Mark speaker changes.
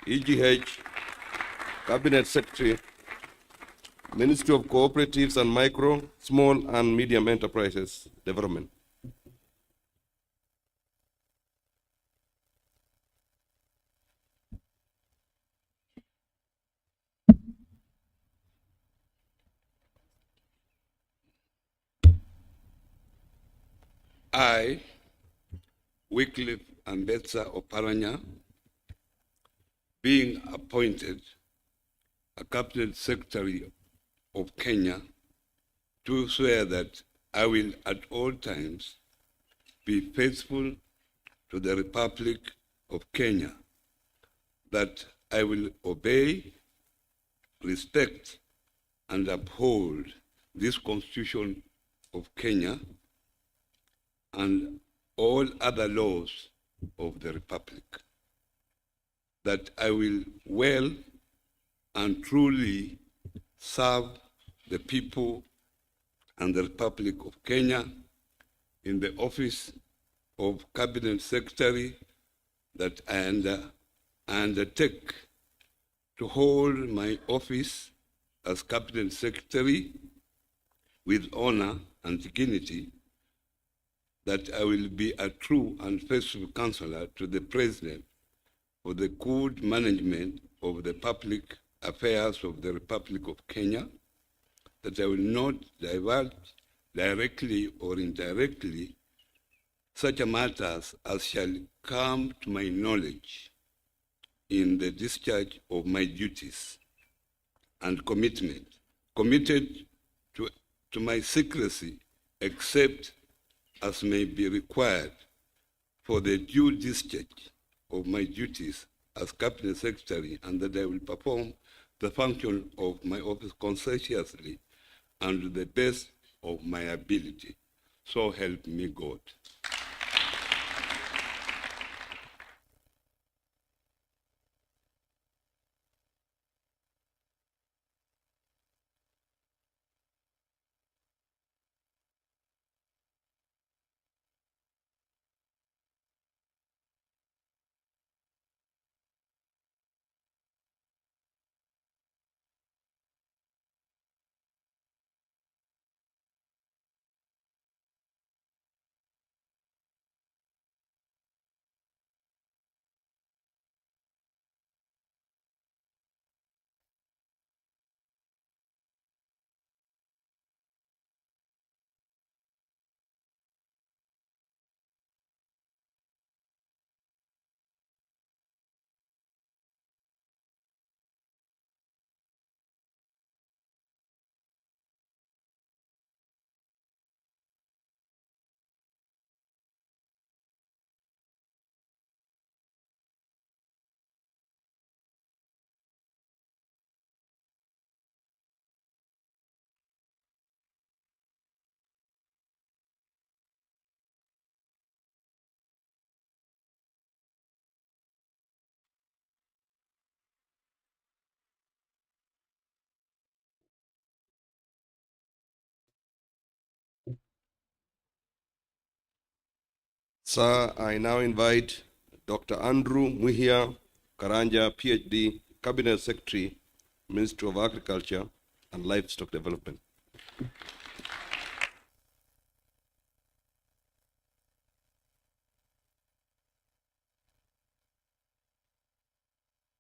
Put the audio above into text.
Speaker 1: EGH, Cabinet Secretary, Ministry of Cooperatives and Micro, Small and Medium Enterprises Development.
Speaker 2: I, Wycliffe and Oparanya, being appointed a Cabinet Secretary of Kenya, do swear that I will at all times be faithful to the Republic of Kenya, that I will obey, respect, and uphold this Constitution of Kenya and all other laws of the Republic, that I will well and truly serve the people and the Republic of Kenya in the office of Cabinet Secretary, that I undertake to hold my office as Cabinet Secretary with honor and dignity, that I will be a true and faithful counselor to the President for the good management of the public affairs of the Republic of Kenya, that I will not divulge directly or indirectly such matters as shall come to my knowledge in the discharge of my duties, and committed to my secrecy except as may be required for the due discharge of my duties as Cabinet Secretary, and that I will perform the function of my office conscientiously and to the best of my ability. So help me God.
Speaker 1: Sir, I now invite Dr. Andrew Muhia Karanja, PhD, Cabinet Secretary, Ministry of Agriculture and Livestock Development.